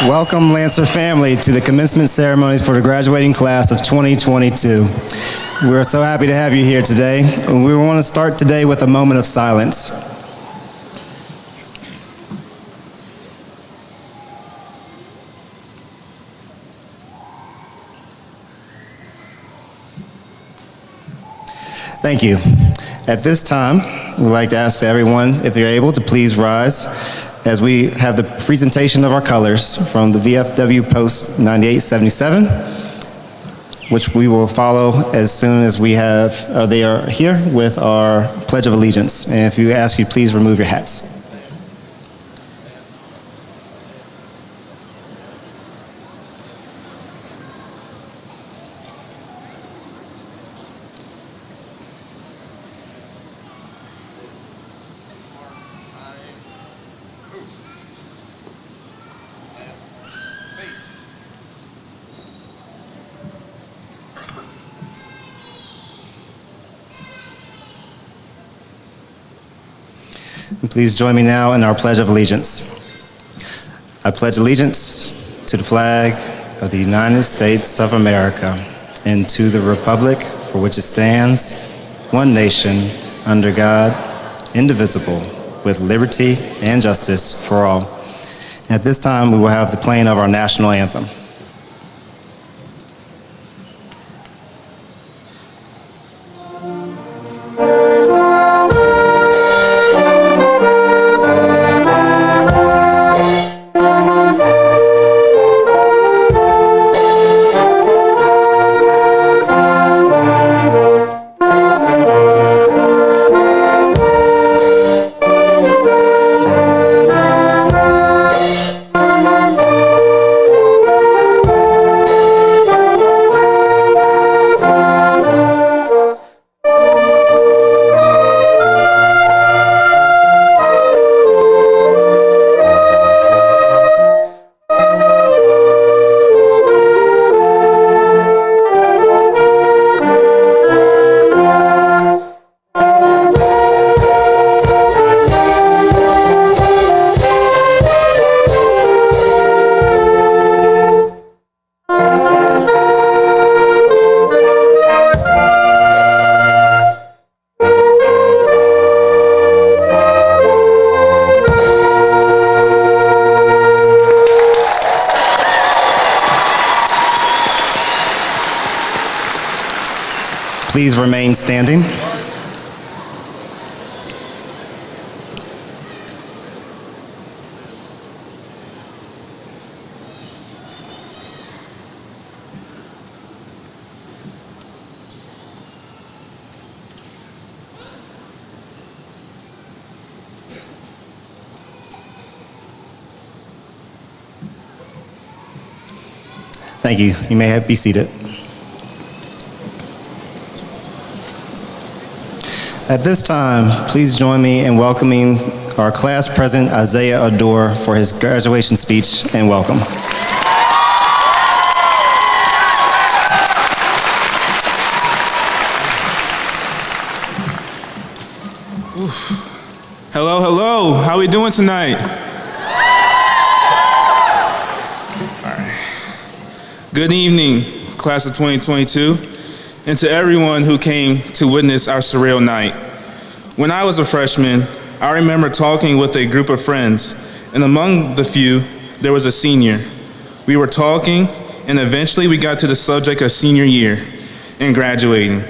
Welcome, Lancer family, to the commencement ceremonies for the graduating class of 2022. We're so happy to have you here today. We want to start today with a moment of silence. Thank you. At this time, we'd like to ask everyone, if you're able, to please rise as we have the presentation of our colors from the VFW Post 9877, which we will follow as soon as they are here with our Pledge of Allegiance. And if you ask you, please remove your hats. And please join me now in our Pledge of Allegiance. I pledge allegiance to the flag of the United States of America and to the republic for which it stands, one nation, under God, indivisible, with liberty and justice for all. And at this time, we will have the playing of our national anthem. Please remain standing. Thank you. You may be seated. At this time, please join me in welcoming our class president, Isaiah Ador, for his graduation speech and welcome. Oof. Hello, hello. How are we doing tonight? All right. Good evening, class of 2022. And to everyone who came to witness our surreal night. When I was a freshman, I remember talking with a group of friends, and among the few, there was a senior. We were talking, and eventually we got to the subject of senior year and graduating.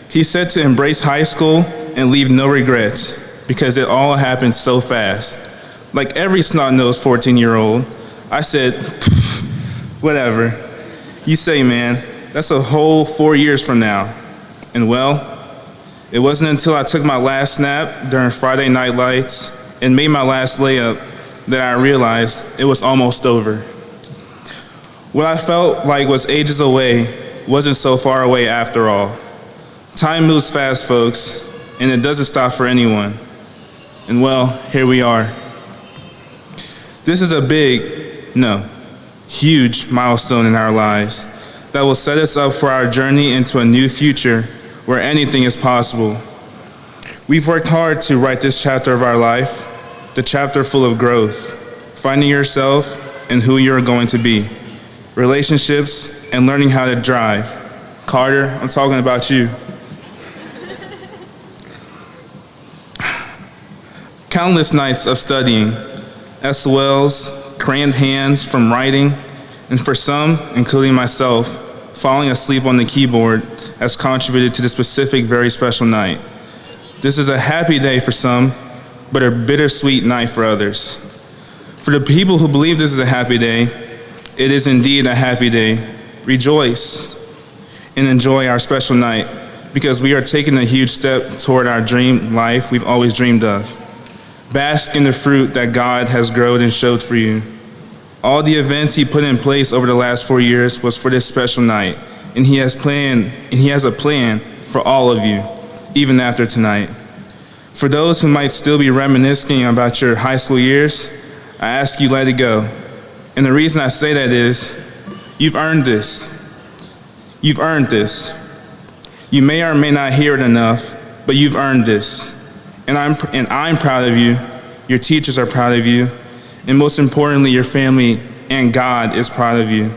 He said to embrace high school and leave no regrets, because it all happened so fast. Like every snot-nosed 14-year-old, I said, whatever. You say, man. That's a whole 4 years from now. And well, it wasn't until I took my last snap during Friday Night Lights and made my last layup that I realized it was almost over. What I felt like was ages away wasn't so far away after all. Time moves fast, folks, and it doesn't stop for anyone. And well, here we are. This is a huge milestone in our lives that will set us up for our journey into a new future where anything is possible. We've worked hard to write this chapter of our life, the chapter full of growth, finding yourself, in who you're going to be, relationships, and learning how to drive. Carter, I'm talking about you. Countless nights of studying, SOLs, cramped hands from writing, and for some, including myself, falling asleep on the keyboard has contributed to this specific, very special night. This is a happy day for some, but a bittersweet night for others. For the people who believe this is a happy day, it is indeed a happy day. Rejoice and enjoy our special night, because we are taking a huge step toward our dream life we've always dreamed of. Bask in the fruit that God has grown and showed for you. All the events he put in place over the last 4 years was for this special night, and he has a plan for all of you, even after tonight. For those who might still be reminiscing about your high school years, I ask you, let it go. And the reason I say that is, you've earned this. You've earned this. You may or may not hear it enough, but you've earned this. And I'm proud of you, your teachers are proud of you, and most importantly, your family and God is proud of you.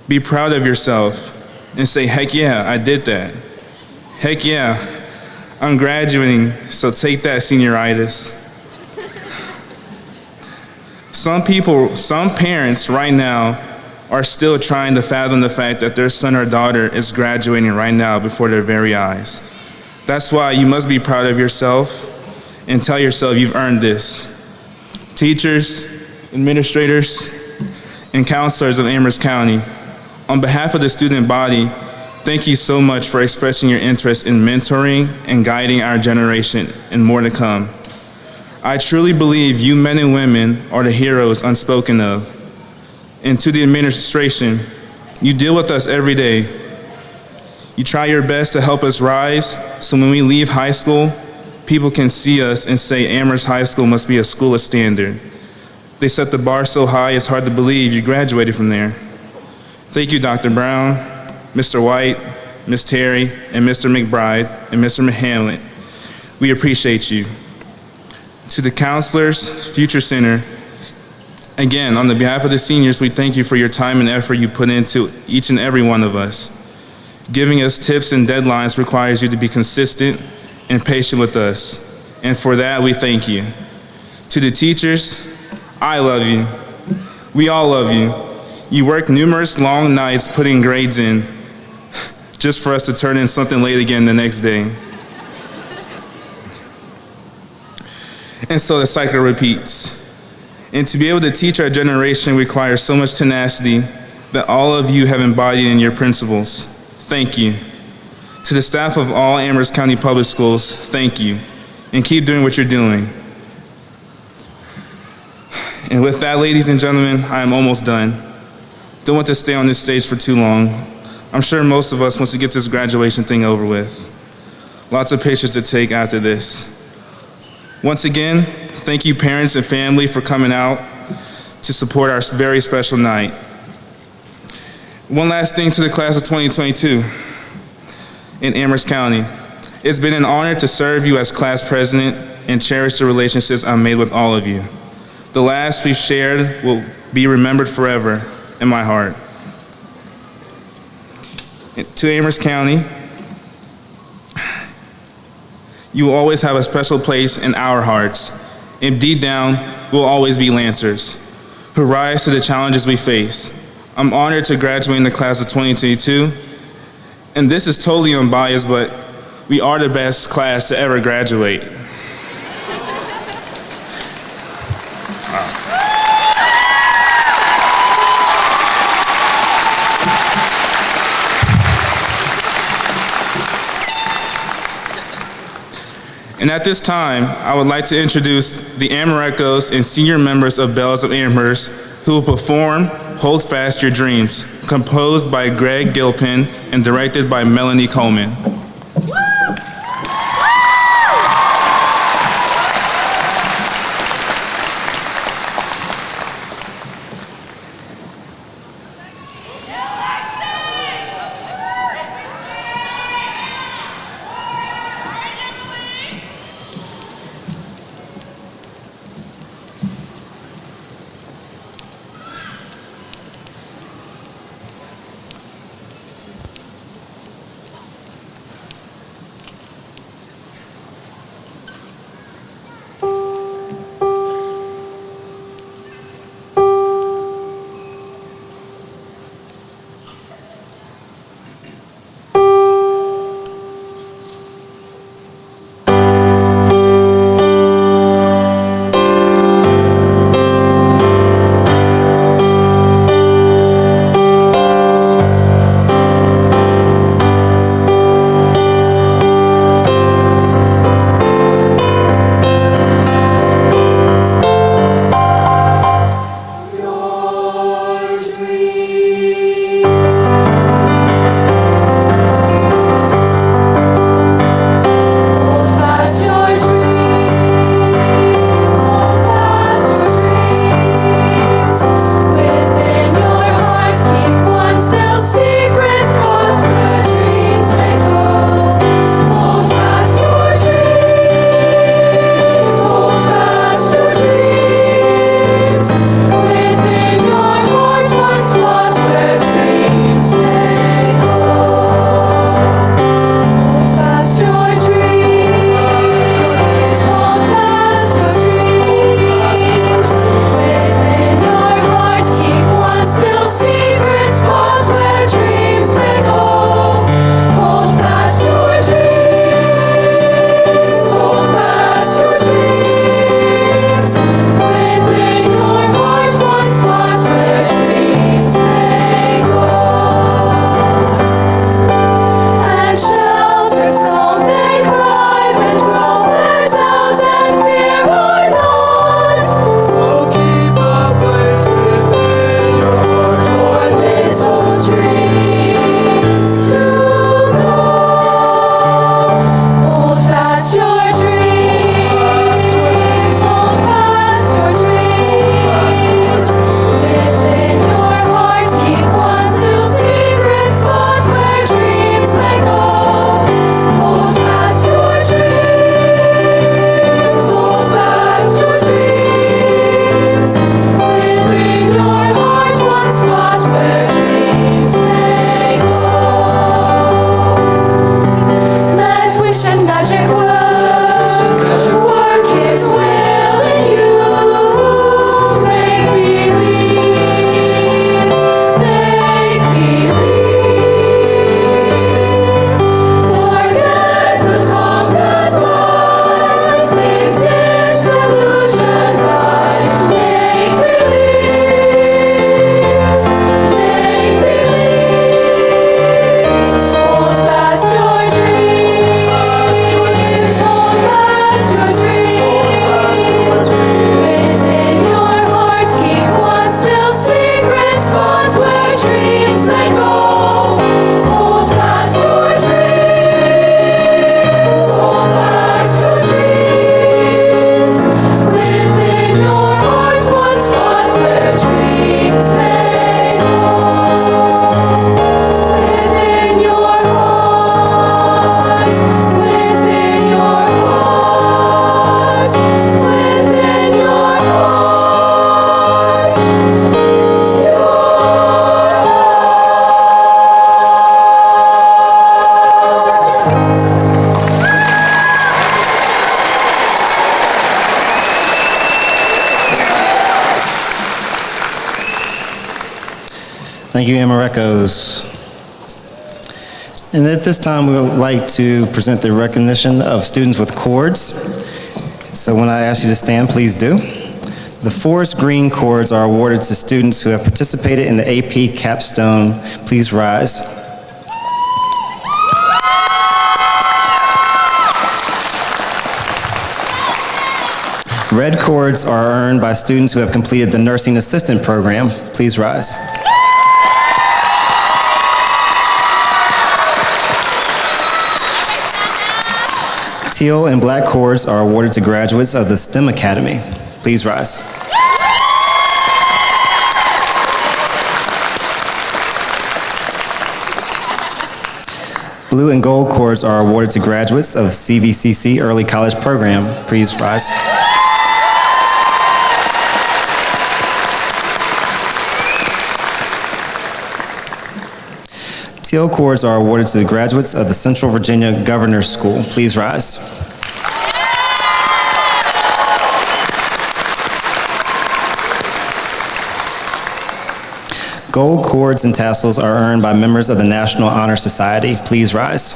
Be proud of yourself and say, heck yeah, I did that. Heck yeah, I'm graduating, so take that, senioritis. Some parents right now are still trying to fathom the fact that their son or daughter is graduating right now before their very eyes. That's why you must be proud of yourself and tell yourself you've earned this. Teachers, administrators, and counselors of Amherst County, on behalf of the student body, thank you so much for expressing your interest in mentoring and guiding our generation and more to come. I truly believe you men and women are the heroes unspoken of. And to the administration, you deal with us every day. You try your best to help us rise, so when we leave high school, people can see us and say Amherst High School must be a school of standard. They set the bar so high, it's hard to believe you graduated from there. Thank you, Dr. Brown, Mr. White, Ms. Terry, and Mr. McBride, and Mr. Hamlet. We appreciate you. To the counselors, Future Center, again, on the behalf of the seniors, we thank you for your time and effort you put into each and every one of us. Giving us tips and deadlines requires you to be consistent and patient with us. And for that, we thank you. To the teachers, I love you. We all love you. You work numerous long nights putting grades in just for us to turn in something late again the next day. And so the cycle repeats. And to be able to teach our generation requires so much tenacity that all of you have embodied in your principles. Thank you. To the staff of all Amherst County Public Schools, thank you. And keep doing what you're doing. And with that, ladies and gentlemen, I am almost done. Don't want to stay on this stage for too long. I'm sure most of us wants to get this graduation thing over with. Lots of pictures to take after this. Once again, thank you parents and family for coming out to support our very special night. One last thing to the class of 2022 in Amherst County. It's been an honor to serve you as class president and cherish the relationships I've made with all of you. The last we've shared will be remembered forever in my heart. To Amherst County, you will always have a special place in our hearts. And deep down, we'll always be Lancers who rise to the challenges we face. I'm honored to graduate in the class of 2022. And this is totally unbiased, but we are the best class to ever graduate. And at this time, I would like to introduce the Amorecos and senior members of Bells of Amherst who will perform Hold Fast Your Dreams, composed by Greg Gilpin and directed by Melanie Coleman. Thank you, Amarecos. And at this time, we would like to present the recognition of students with cords. So when I ask you to stand, please do. The forest green cords are awarded to students who have participated in the AP capstone. Please rise. Red cords are earned by students who have completed the nursing assistant program. Please rise. Teal and black cords are awarded to graduates of the STEM Academy. Please rise. Blue and gold cords are awarded to graduates of CVCC Early College Program. Please rise. Teal cords are awarded to the graduates of the Central Virginia Governor's School. Please rise. Gold cords and tassels are earned by members of the National Honor Society. Please rise.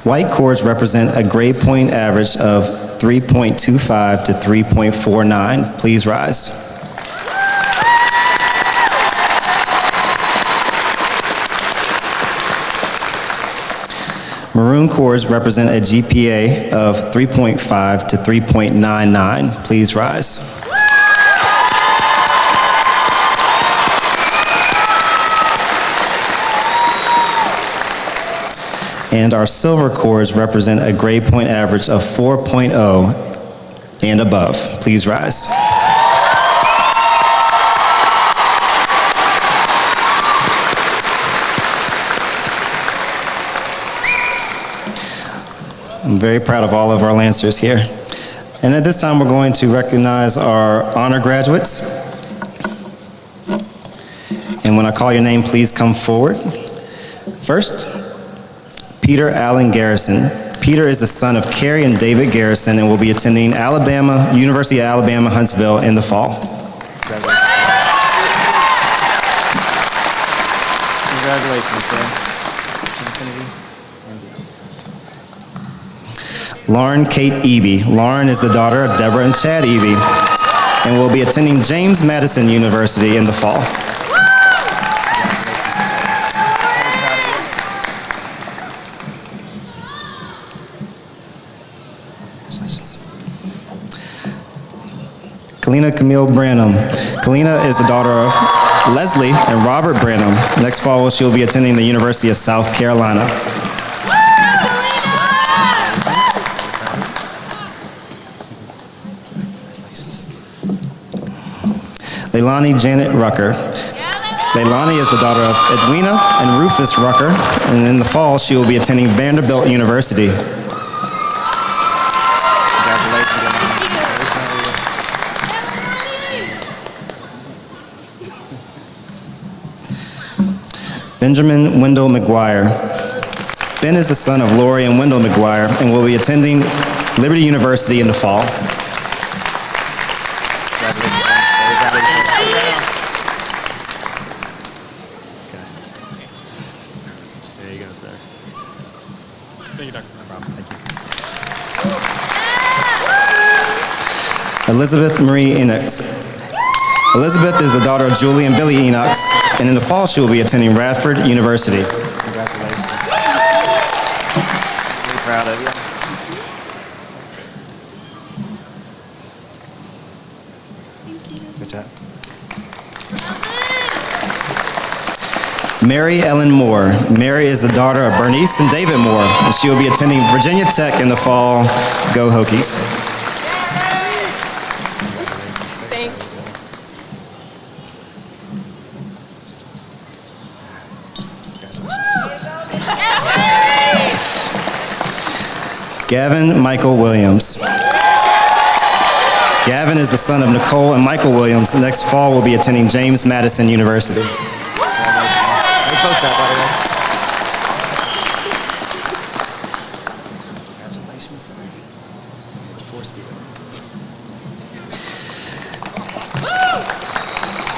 White cords represent a grade point average of 3.25 to 3.49. Please rise. Maroon cords represent a GPA of 3.5 to 3.99. Please rise. And our silver cords represent a grade point average of 4.0 and above. Please rise. I'm very proud of all of our Lancers here. And at this time, we're going to recognize our honor graduates. And when I call your name, please come forward. First, Peter Allen Garrison. Peter is the son of Carrie and David Garrison and will be attending University of Alabama, Huntsville in the fall. Congratulations, sir. Lauren Kate Eby. Lauren is the daughter of Deborah and Chad Eby and will be attending James Madison University in the fall. Kalina Camille Branham. Kalina is the daughter of Leslie and Robert Branham. Next fall, she will be attending the University of South Carolina. Leilani Janet Rucker. Leilani is the daughter of Edwina and Rufus Rucker, and in the fall, she will be attending Vanderbilt University. Benjamin Wendell McGuire. Ben is the son of Lori and Wendell McGuire and will be attending Liberty University in the fall. There you go, sir. Thank you, Doctor. No problem. Thank you. Elizabeth Marie Enox. Elizabeth is the daughter of Julie and Billy Enox, and in the fall she will be attending Radford University. Congratulations. Really proud of you. Good job. Mary Ellen Moore. Mary is the daughter of Bernice and David Moore, and she will be attending Virginia Tech in the fall. Go Hokies. Gavin Michael Williams. Gavin is the son of Nicole and Michael Williams, and next fall will be attending James Madison University. Congratulations.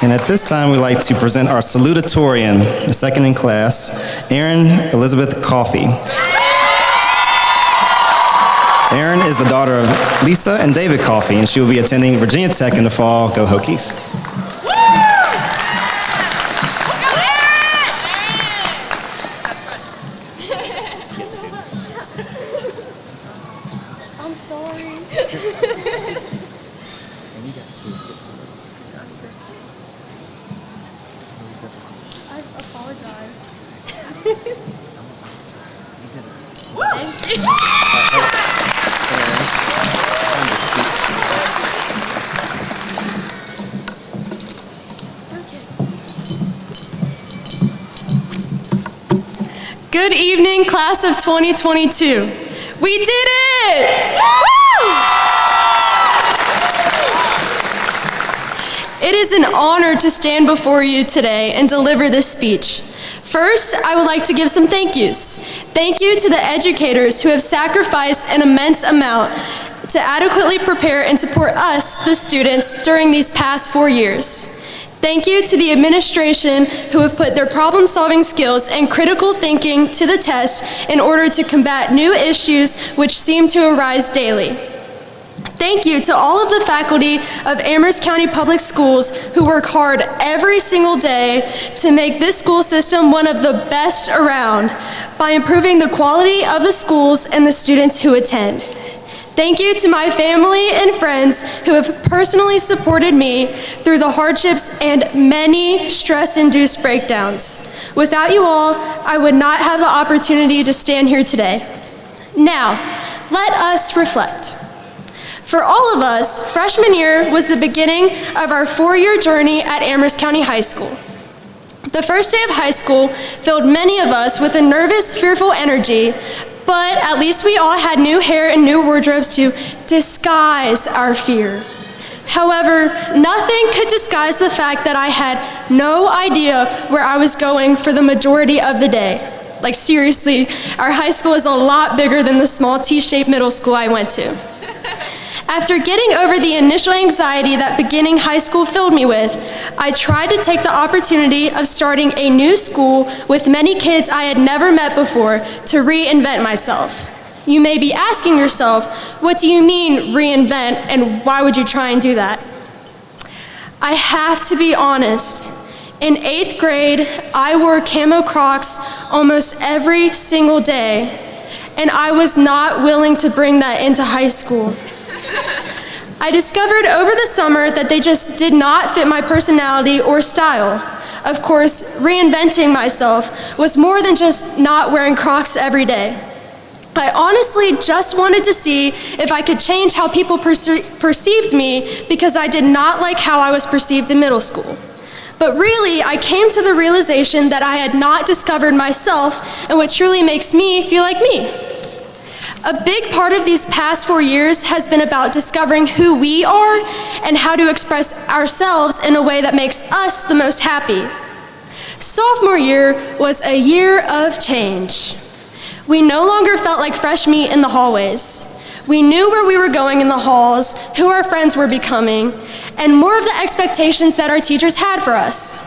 And at this time, we'd like to present our salutatorian, the second in class, Erin Elizabeth Coffey. Erin is the daughter of Lisa and David Coffey, and she will be attending Virginia Tech in the fall. Go Hokies. I'm sorry. I apologize. Thank you. Good evening, class of 2022. We did it! Woo! It is an honor to stand before you today and deliver this speech. First, I would like to give some thank yous. Thank you to the educators who have sacrificed an immense amount to adequately prepare and support us, the students, during these past 4 years. Thank you to the administration who have put their problem-solving skills and critical thinking to the test in order to combat new issues which seem to arise daily. Thank you to all of the faculty of Amherst County Public Schools who work hard every single day to make this school system one of the best around by improving the quality of the schools and the students who attend. Thank you to my family and friends who have personally supported me through the hardships and many stress-induced breakdowns. Without you all, I would not have the opportunity to stand here today. Now, let us reflect. For all of us, freshman year was the beginning of our 4-year journey at Amherst County High School. The first day of high school filled many of us with a nervous, fearful energy, but at least we all had new hair and new wardrobes to disguise our fear. However, nothing could disguise the fact that I had no idea where I was going for the majority of the day. Like seriously, our high school is a lot bigger than the small T-shaped middle school I went to. After getting over the initial anxiety that beginning high school filled me with, I tried to take the opportunity of starting a new school with many kids I had never met before to reinvent myself. You may be asking yourself, what do you mean reinvent, and why would you try and do that? I have to be honest. In 8th grade, I wore camo Crocs almost every single day, and I was not willing to bring that into high school. I discovered over the summer that they just did not fit my personality or style. Of course, reinventing myself was more than just not wearing Crocs every day. I honestly just wanted to see if I could change how people perceived me because I did not like how I was perceived in middle school. But really, I came to the realization that I had not discovered myself and what truly makes me feel like me. A big part of these past 4 years has been about discovering who we are and how to express ourselves in a way that makes us the most happy. Sophomore year was a year of change. We no longer felt like fresh meat in the hallways. We knew where we were going in the halls, who our friends were becoming, and more of the expectations that our teachers had for us.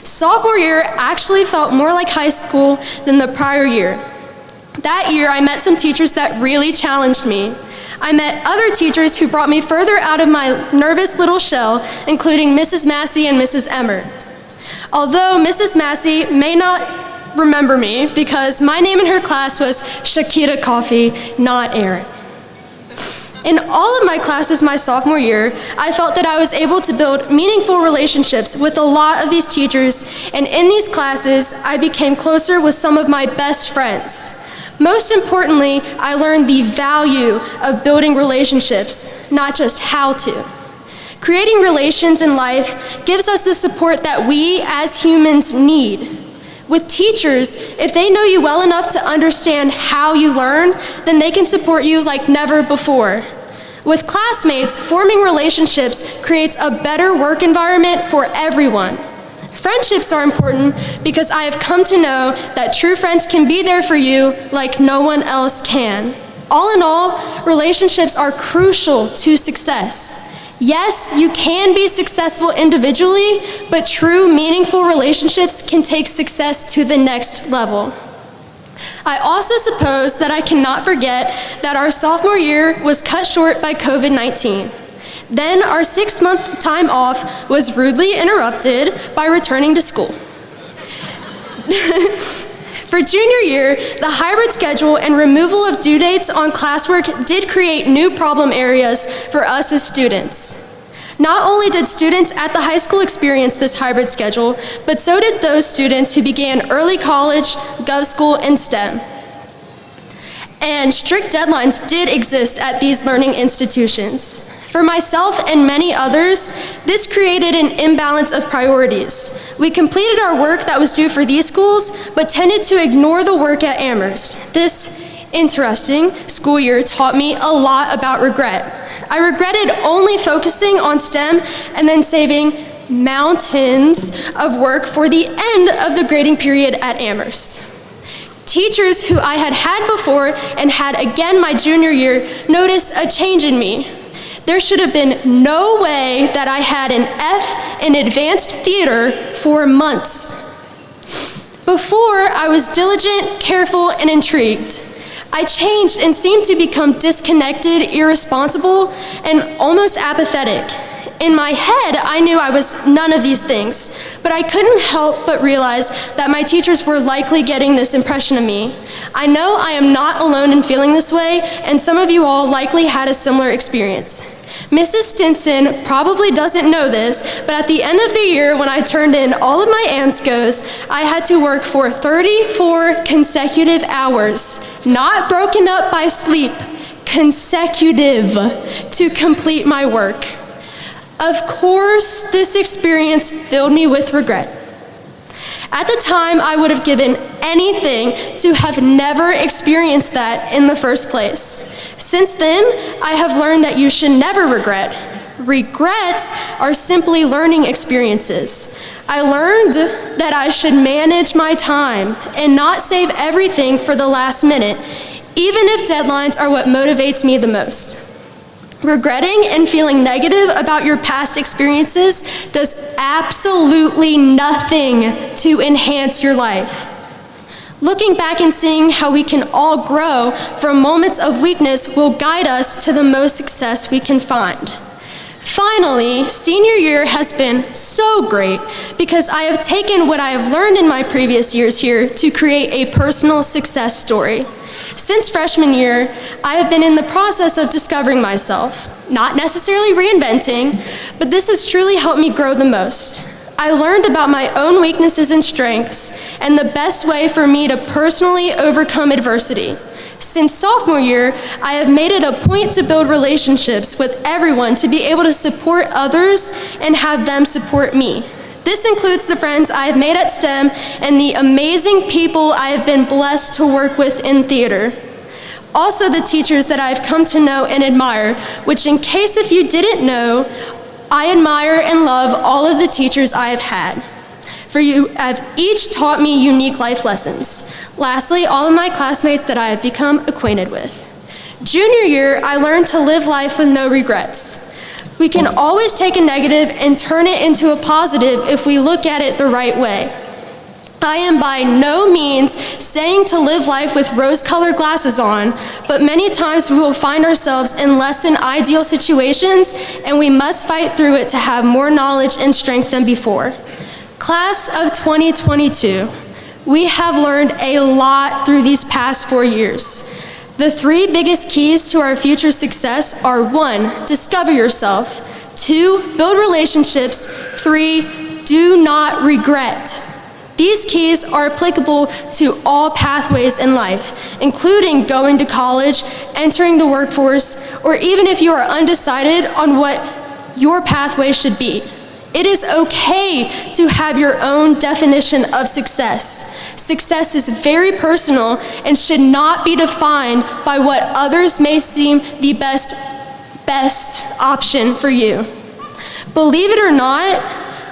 Sophomore year actually felt more like high school than the prior year. That year, I met some teachers that really challenged me. I met other teachers who brought me further out of my nervous little shell, including Mrs. Massey and Mrs. Emmert. Although Mrs. Massey may not remember me because my name in her class was Shakira Coffey, not Erin. In all of my classes my sophomore year, I felt that I was able to build meaningful relationships with a lot of these teachers, and in these classes, I became closer with some of my best friends. Most importantly, I learned the value of building relationships, not just how to. Creating relations in life gives us the support that we as humans need. With teachers, if they know you well enough to understand how you learn, then they can support you like never before. With classmates, forming relationships creates a better work environment for everyone. Friendships are important because I have come to know that true friends can be there for you like no one else can. All in all, relationships are crucial to success. Yes, you can be successful individually, but true, meaningful relationships can take success to the next level. I also suppose that I cannot forget that our sophomore year was cut short by COVID-19. Then our 6-month time off was rudely interrupted by returning to school. For junior year, the hybrid schedule and removal of due dates on classwork did create new problem areas for us as students. Not only did students at the high school experience this hybrid schedule, but so did those students who began early college, gov school, and STEM. And strict deadlines did exist at these learning institutions. For myself and many others, this created an imbalance of priorities. We completed our work that was due for these schools, but tended to ignore the work at Amherst. This interesting school year taught me a lot about regret. I regretted only focusing on STEM and then saving mountains of work for the end of the grading period at Amherst. Teachers who I had had before and had again my junior year noticed a change in me. There should have been no way that I had an F in advanced theater for months. Before, I was diligent, careful, and intrigued. I changed and seemed to become disconnected, irresponsible, and almost apathetic. In my head, I knew I was none of these things, but I couldn't help but realize that my teachers were likely getting this impression of me. I know I am not alone in feeling this way, and some of you all likely had a similar experience. Mrs. Stinson probably doesn't know this, but at the end of the year when I turned in all of my AMSCOs, I had to work for 34 consecutive hours, not broken up by sleep, consecutive, to complete my work. Of course, this experience filled me with regret. At the time, I would have given anything to have never experienced that in the first place. Since then, I have learned that you should never regret. Regrets are simply learning experiences. I learned that I should manage my time and not save everything for the last minute, even if deadlines are what motivates me the most. Regretting and feeling negative about your past experiences does absolutely nothing to enhance your life. Looking back and seeing how we can all grow from moments of weakness will guide us to the most success we can find. Finally, senior year has been so great because I have taken what I have learned in my previous years here to create a personal success story. Since freshman year, I have been in the process of discovering myself, not necessarily reinventing, but this has truly helped me grow the most. I learned about my own weaknesses and strengths and the best way for me to personally overcome adversity. Since sophomore year, I have made it a point to build relationships with everyone to be able to support others and have them support me. This includes the friends I have made at STEM and the amazing people I have been blessed to work with in theater. Also the teachers that I have come to know and admire, which in case if you didn't know, I admire and love all of the teachers I have had. For you have each taught me unique life lessons. Lastly, all of my classmates that I have become acquainted with. Junior year, I learned to live life with no regrets. We can always take a negative and turn it into a positive if we look at it the right way. I am by no means saying to live life with rose-colored glasses on, but many times we will find ourselves in less than ideal situations, and we must fight through it to have more knowledge and strength than before. Class of 2022, we have learned a lot through these past 4 years. The 3 biggest keys to our future success are 1, discover yourself, 2, build relationships, 3, do not regret. These keys are applicable to all pathways in life, including going to college, entering the workforce, or even if you are undecided on what your pathway should be. It is okay to have your own definition of success. Success is very personal and should not be defined by what others may seem the best option for you. Believe it or not,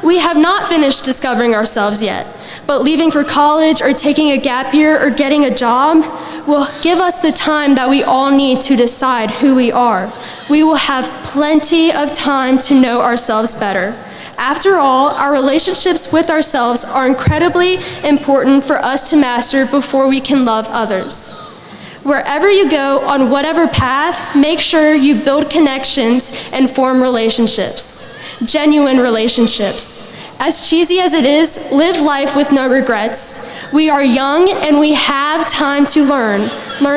We have not finished discovering ourselves yet, but leaving for college or taking a gap year or getting a job will give us the time that we all need to decide who we are. We will have plenty of time to know ourselves better. After all, our relationships with ourselves are incredibly important for us to master before we can love others. Wherever you go, on whatever path, make sure you build connections and form relationships, genuine relationships. As cheesy as it is, live life with no regrets. We are young and we have time to learn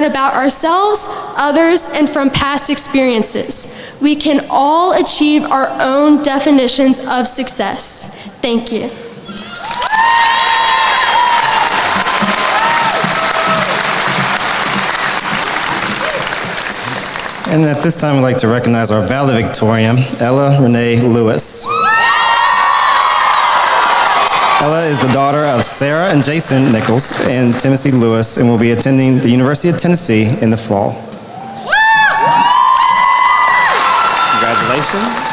about ourselves, others, and from past experiences. We can all achieve our own definitions of success. Thank you. And at this time, I'd like to recognize our valedictorian, Ella Renee Lewis. Ella is the daughter of Sarah and Jason Nichols and Timothy Lewis and will be attending the University of Tennessee in the fall. Congratulations.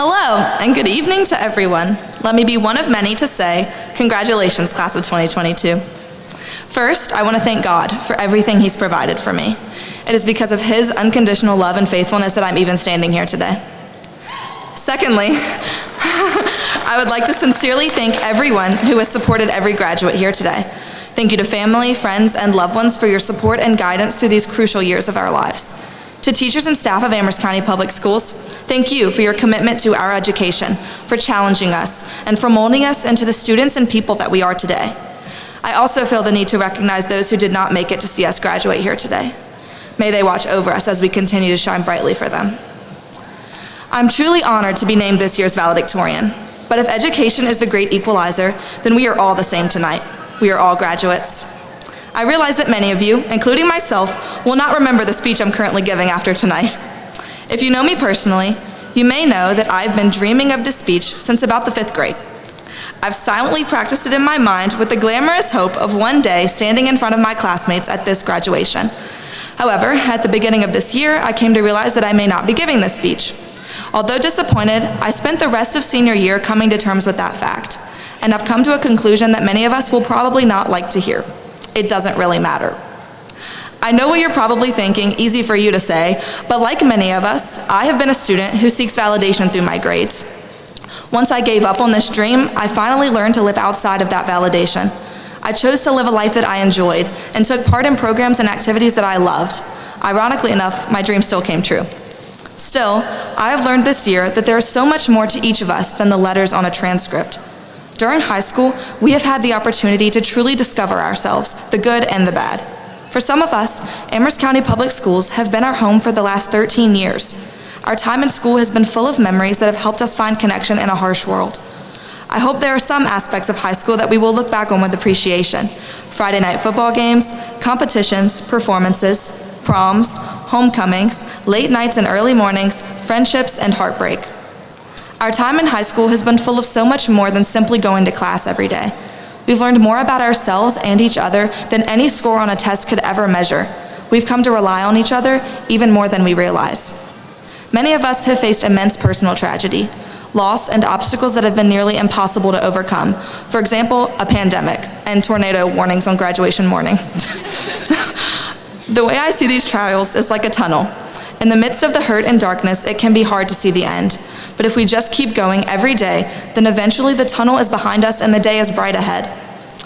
Hello, and good evening to everyone. Let me be one of many to say, congratulations, class of 2022. First, I want to thank God for everything He's provided for me. It is because of His unconditional love and faithfulness that I'm even standing here today. Secondly, I would like to sincerely thank everyone who has supported every graduate here today. Thank you to family, friends, and loved ones for your support and guidance through these crucial years of our lives. To teachers and staff of Amherst County Public Schools, thank you for your commitment to our education, for challenging us, and for molding us into the students and people that we are today. I also feel the need to recognize those who did not make it to see us graduate here today. May they watch over us as we continue to shine brightly for them. I'm truly honored to be named this year's valedictorian, but if education is the great equalizer, then we are all the same tonight. We are all graduates. I realize that many of you, including myself, will not remember the speech I'm currently giving after tonight. If you know me personally, you may know that I've been dreaming of this speech since about the 5th grade. I've silently practiced it in my mind with the glamorous hope of one day standing in front of my classmates at this graduation. However, at the beginning of this year, I came to realize that I may not be giving this speech. Although disappointed, I spent the rest of senior year coming to terms with that fact, and I've come to a conclusion that many of us will probably not like to hear. It doesn't really matter. I know what you're probably thinking, easy for you to say, but like many of us, I have been a student who seeks validation through my grades. Once I gave up on this dream, I finally learned to live outside of that validation. I chose to live a life that I enjoyed and took part in programs and activities that I loved. Ironically enough, my dream still came true. Still, I have learned this year that there is so much more to each of us than the letters on a transcript. During high school, we have had the opportunity to truly discover ourselves, the good and the bad. For some of us, Amherst County Public Schools have been our home for the last 13 years. Our time in school has been full of memories that have helped us find connection in a harsh world. I hope there are some aspects of high school that we will look back on with appreciation. Friday night football games, competitions, performances, proms, homecomings, late nights and early mornings, friendships, and heartbreak. Our time in high school has been full of so much more than simply going to class every day. We've learned more about ourselves and each other than any score on a test could ever measure. We've come to rely on each other even more than we realize. Many of us have faced immense personal tragedy, loss, and obstacles that have been nearly impossible to overcome. For example, a pandemic and tornado warnings on graduation morning. The way I see these trials is like a tunnel. In the midst of the hurt and darkness, it can be hard to see the end. But if we just keep going every day, then eventually the tunnel is behind us and the day is bright ahead.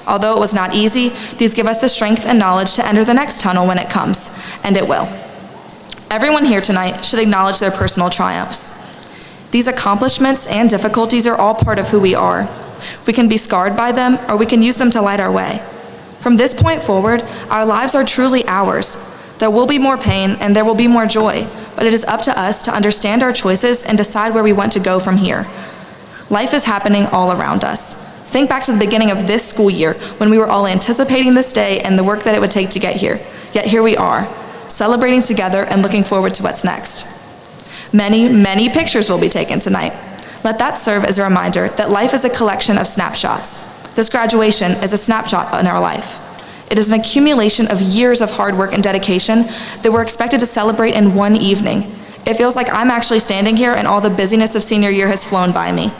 Although it was not easy, these give us the strength and knowledge to enter the next tunnel when it comes, and it will. Everyone here tonight should acknowledge their personal triumphs. These accomplishments and difficulties are all part of who we are. We can be scarred by them, or we can use them to light our way. From this point forward, our lives are truly ours. There will be more pain and there will be more joy, but it is up to us to understand our choices and decide where we want to go from here. Life is happening all around us. Think back to the beginning of this school year when we were all anticipating this day and the work that it would take to get here. Yet here we are, celebrating together and looking forward to what's next. Many, many pictures will be taken tonight. Let that serve as a reminder that life is a collection of snapshots. This graduation is a snapshot in our life. It is an accumulation of years of hard work and dedication that we're expected to celebrate in one evening. It feels like I'm actually standing here and all the busyness of senior year has flown by me.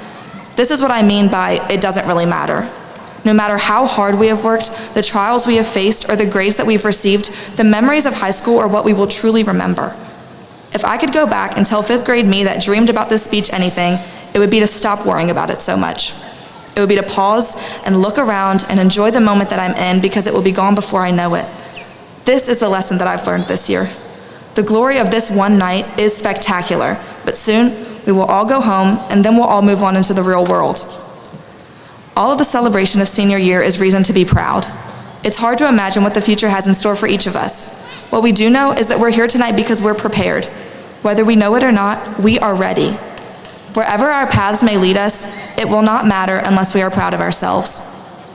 This is what I mean by it doesn't really matter. No matter how hard we have worked, the trials we have faced, or the grades that we've received, the memories of high school are what we will truly remember. If I could go back and tell 5th grade me that dreamed about this speech anything, it would be to stop worrying about it so much. It would be to pause and look around and enjoy the moment that I'm in because it will be gone before I know it. This is the lesson that I've learned this year. The glory of this one night is spectacular, but soon we will all go home and then we'll all move on into the real world. All of the celebration of senior year is reason to be proud. It's hard to imagine what the future has in store for each of us. What we do know is that we're here tonight because we're prepared. Whether we know it or not, we are ready. Wherever our paths may lead us, it will not matter unless we are proud of ourselves.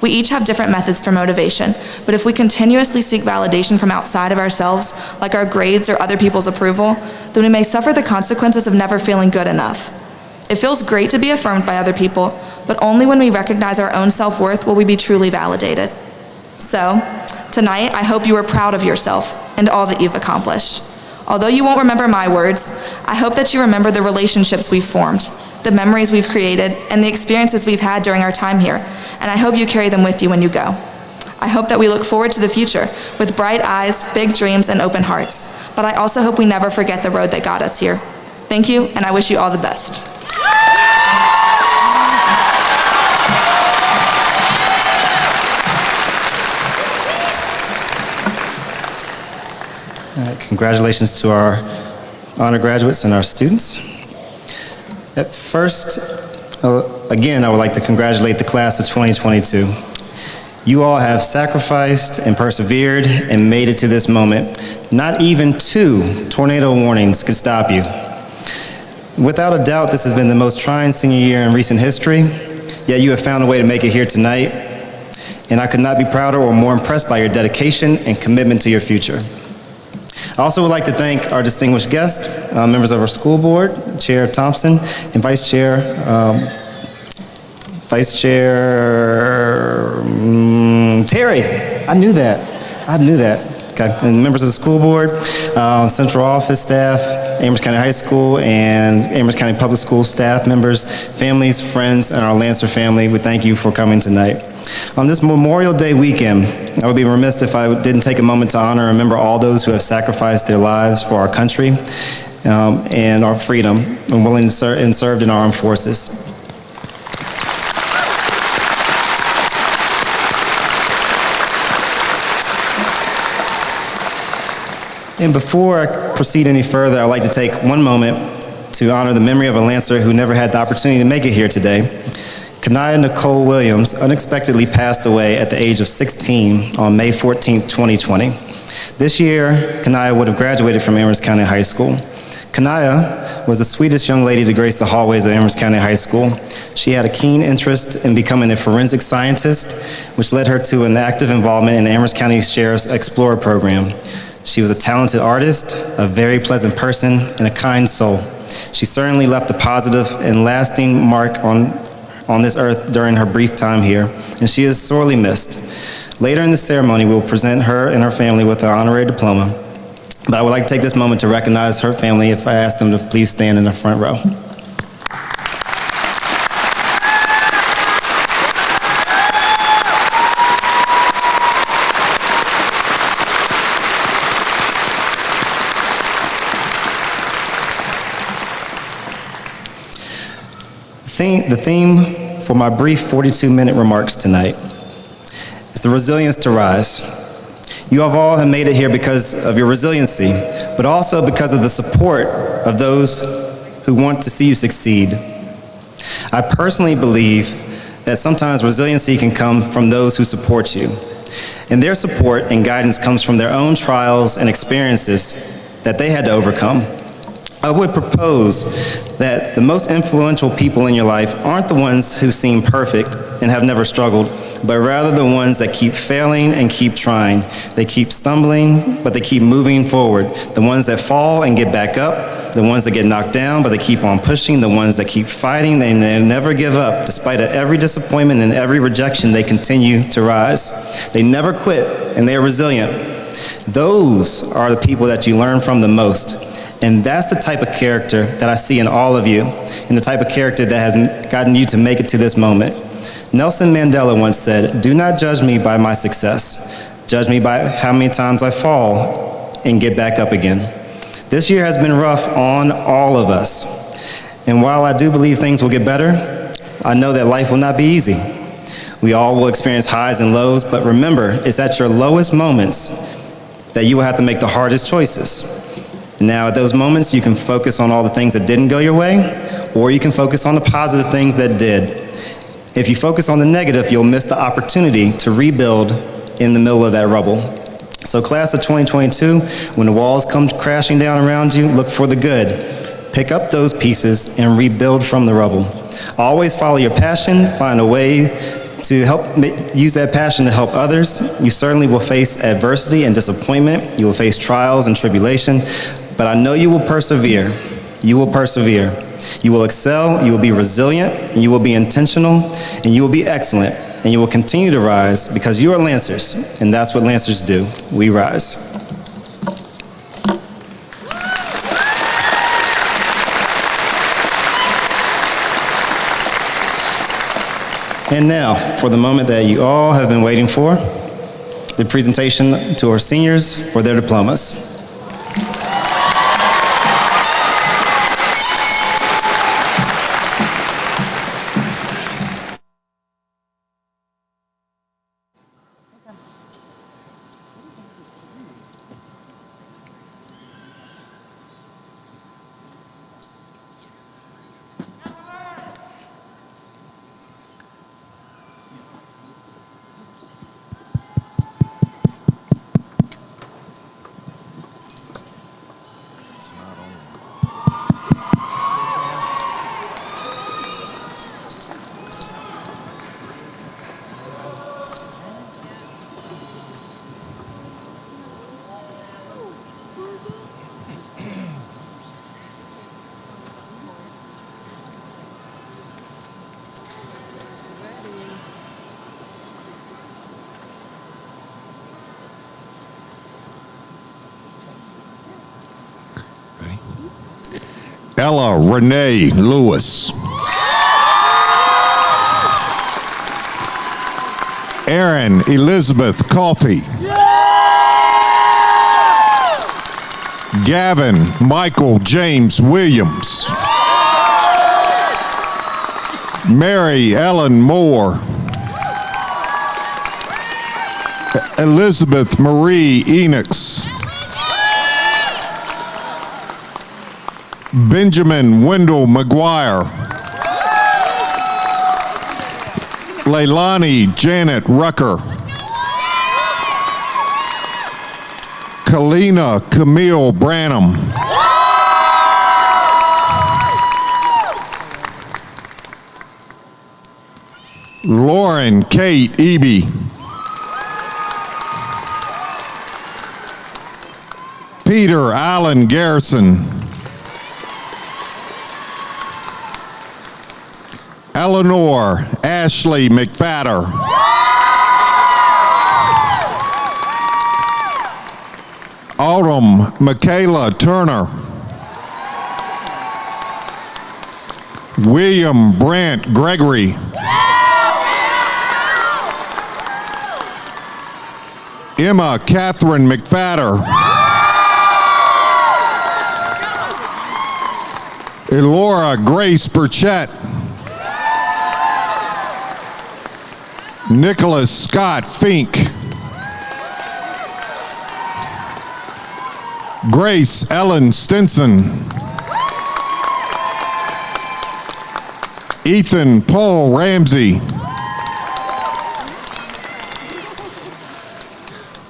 We each have different methods for motivation, but if we continuously seek validation from outside of ourselves, like our grades or other people's approval, then we may suffer the consequences of never feeling good enough. It feels great to be affirmed by other people, but only when we recognize our own self-worth will we be truly validated. So, tonight, I hope you are proud of yourself and all that you've accomplished. Although you won't remember my words, I hope that you remember the relationships we've formed, the memories we've created, and the experiences we've had during our time here, and I hope you carry them with you when you go. I hope that we look forward to the future with bright eyes, big dreams, and open hearts, but I also hope we never forget the road that got us here. Thank you, and I wish you all the best. All right, congratulations to our honor graduates and our students. At first, again, I would like to congratulate the class of 2022. You all have sacrificed and persevered and made it to this moment. Not even 2 tornado warnings could stop you. Without a doubt, this has been the most trying senior year in recent history, yet you have found a way to make it here tonight, and I could not be prouder or more impressed by your dedication and commitment to your future. I also would like to thank our distinguished guests, members of our school board, Chair Thompson, and Vice Chair Terry. I knew that. Okay. And members of the school board, central office staff, Amherst County High School, and Amherst County Public School staff members, families, friends, and our Lancer family, we thank you for coming tonight. On this Memorial Day weekend, I would be remiss if I didn't take a moment to honor and remember all those who have sacrificed their lives for our country and our freedom and willing to and served in our armed forces. And before I proceed any further, I'd like to take one moment to honor the memory of a Lancer who never had the opportunity to make it here today. Kanaya Nicole Williams unexpectedly passed away at the age of 16 on May 14, 2020. This year, Kanaya would have graduated from Amherst County High School. Kanaya was the sweetest young lady to grace the hallways of Amherst County High School. She had a keen interest in becoming a forensic scientist, which led her to an active involvement in the Amherst County Sheriff's Explorer program. She was a talented artist, a very pleasant person, and a kind soul. She certainly left a positive and lasting mark on this earth during her brief time here, and she is sorely missed. Later in the ceremony, we will present her and her family with an honorary diploma. But I would like to take this moment to recognize her family if I ask them to please stand in the front row. The theme for my brief 42-minute remarks tonight is the resilience to rise. You all have made it here because of your resiliency, but also because of the support of those who want to see you succeed. I personally believe that sometimes resiliency can come from those who support you, and their support and guidance comes from their own trials and experiences that they had to overcome. I would propose that the most influential people in your life aren't the ones who seem perfect and have never struggled, but rather the ones that keep failing and keep trying. They keep stumbling, but they keep moving forward. The ones that fall and get back up, the ones that get knocked down, but they keep on pushing, the ones that keep fighting and they never give up. Despite every disappointment and every rejection, they continue to rise. They never quit, and they are resilient. Those are the people that you learn from the most. And that's the type of character that I see in all of you, and the type of character that has gotten you to make it to this moment. Nelson Mandela once said, "Do not judge me by my success. Judge me by how many times I fall and get back up again." This year has been rough on all of us. And while I do believe things will get better, I know that life will not be easy. We all will experience highs and lows, but remember, it's at your lowest moments that you will have to make the hardest choices. Now, at those moments, you can focus on all the things that didn't go your way, or you can focus on the positive things that did. If you focus on the negative, you'll miss the opportunity to rebuild in the middle of that rubble. So class of 2022, when the walls come crashing down around you, look for the good. Pick up those pieces and rebuild from the rubble. Always follow your passion, find a way to use that passion to help others. You certainly will face adversity and disappointment. You will face trials and tribulation, but I know you will persevere. You will persevere. You will excel, you will be resilient, and you will be intentional, and you will be excellent, and you will continue to rise because you are Lancers, and that's what Lancers do. We rise. And now, for the moment that you all have been waiting for, the presentation to our seniors for their diplomas. Ella Renee Lewis. Erin Elizabeth Coffey. Gavin Michael James Williams. Mary Ellen Moore. Elizabeth Marie Enochs. Benjamin Wendell McGuire. Leilani Janet Rucker. Kalina Camille Branham. Lauren Kate Eby. Peter Allen Garrison. Eleanor Ashley McFadder. Autumn Michaela Turner. William Brant Gregory. Emma Catherine McFadder. Elora Grace Burchett. Nicholas Scott Fink. Grace Ellen Stinson. Ethan Paul Ramsey.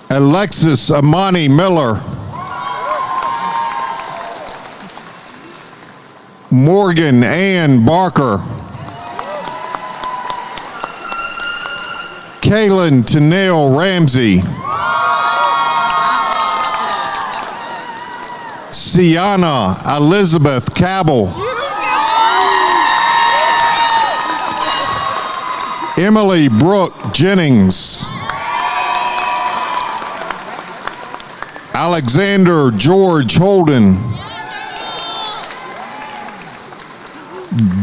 Alexis Amani Miller. Morgan Ann Barker. Kaylin Tanel Ramsey. Sienna Elizabeth Cabell. Emily Brooke Jennings. Alexander George Holden.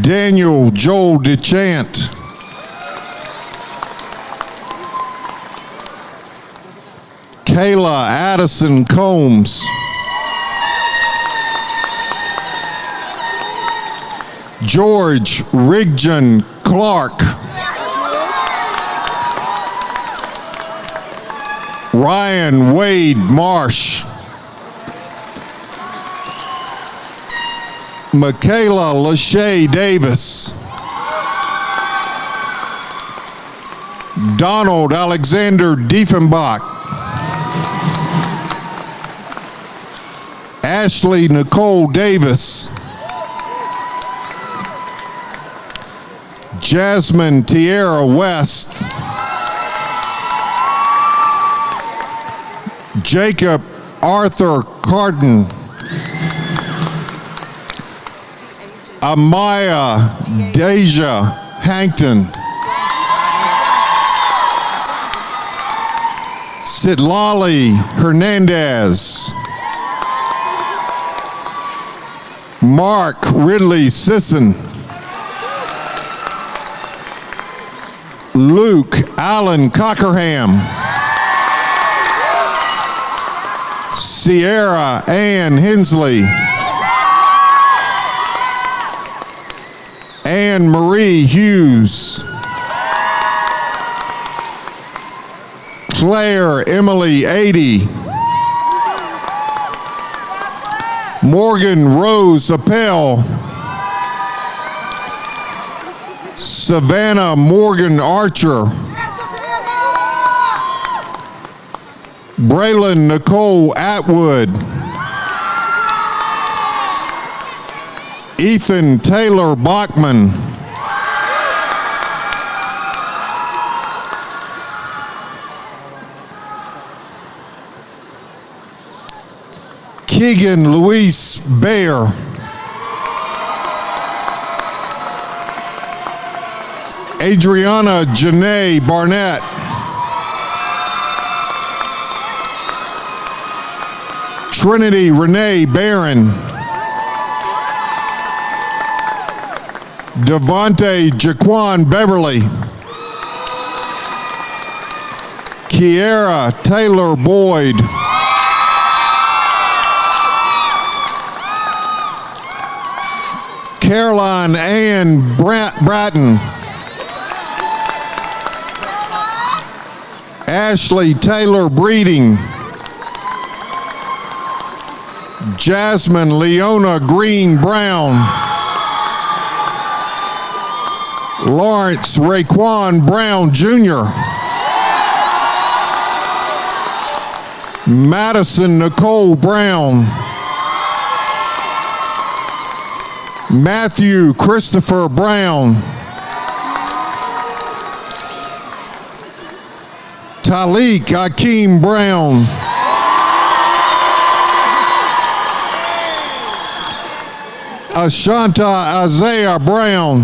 Daniel Joel DeChant. Kayla Addison Combs. George Rigjan Clark. Ryan Wade Marsh. Michaela Lachey Davis. Donald Alexander Diefenbach. Ashley Nicole Davis. Jasmine Tierra West. Jacob Arthur Carden. Amaya Deja Hankton. Sidlali Hernandez. Mark Ridley Sisson. Luke Allen Cockerham. Sierra Ann Hensley. Anne Marie Hughes. Claire Emily Adie. Morgan Rose Appel. Savannah Morgan Archer. Braylon Nicole Atwood. Ethan Taylor Bachman. Keegan Luis Bayer. Adriana Janae Barnett. Trinity Renee Barron. Devontae Jaquan Beverly. Kiera Taylor Boyd. Caroline Ann Bratton. Ashley Taylor Breeding. Jasmine Leona Green Brown. Lawrence Raekwon Brown Jr. Madison Nicole Brown. Matthew Christopher Brown. Talik Akeem Brown. Ashanta Isaiah Brown.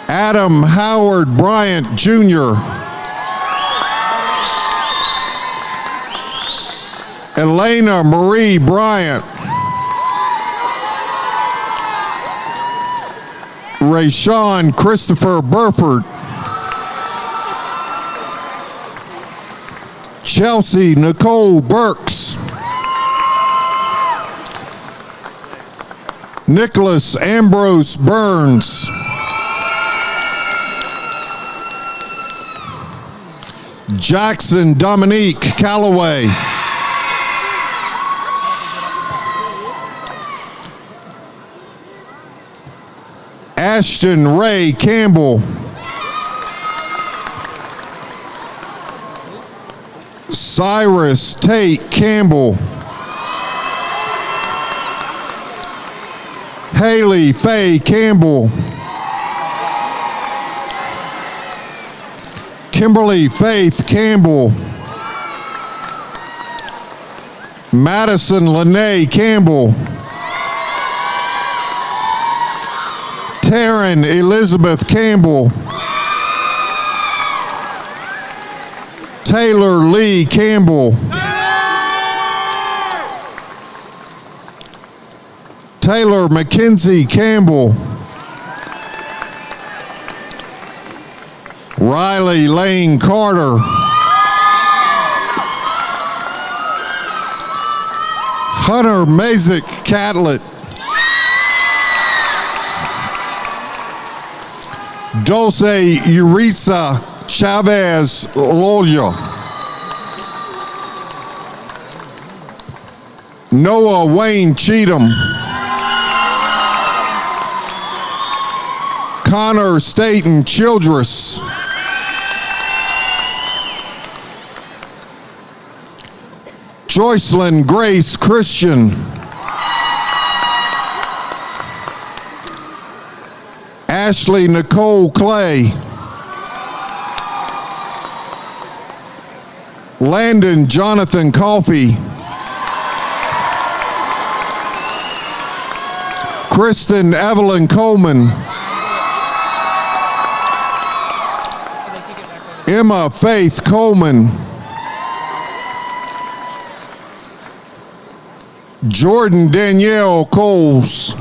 Adam Howard Bryant Jr. Elena Marie Bryant. Rayshawn Christopher Burford. Chelsea Nicole Burks. Nicholas Ambrose Burns. Jackson Dominique Calloway. Ashton Ray Campbell. Cyrus Tate Campbell. Haley Faye Campbell. Kimberly Faith Campbell. Madison Lene Campbell. Taryn Elizabeth Campbell. Taylor Lee Campbell. Taylor Mackenzie Campbell. Riley Lane Carter. Hunter Mazik Catlett. Dulce Yuritsa Chavez Loya. Noah Wayne Cheatham. Connor Staten Childress. Joycelyn Grace Christian. Ashley Nicole Clay. Landon Jonathan Coffey. Kristen Evelyn Coleman. Emma Faith Coleman. Jordan Danielle Coles.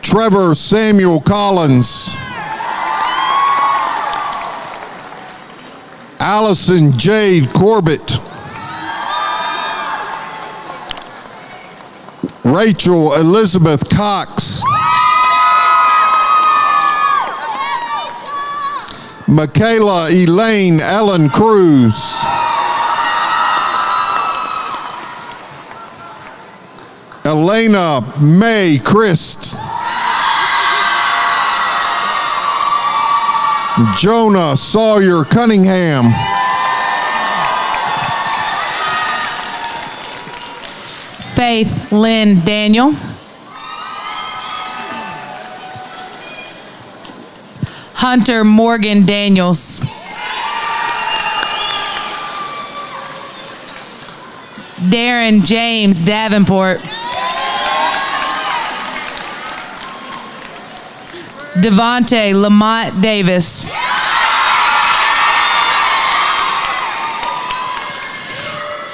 Trevor Samuel Collins. Allison Jade Corbett. Rachel Elizabeth Cox. Michaela Elaine Ellen Cruz. Elena May Christ. Jonah Sawyer Cunningham. Faith Lynn Daniel. Hunter Morgan Daniels. Darren James Davenport. Devontae Lamont Davis.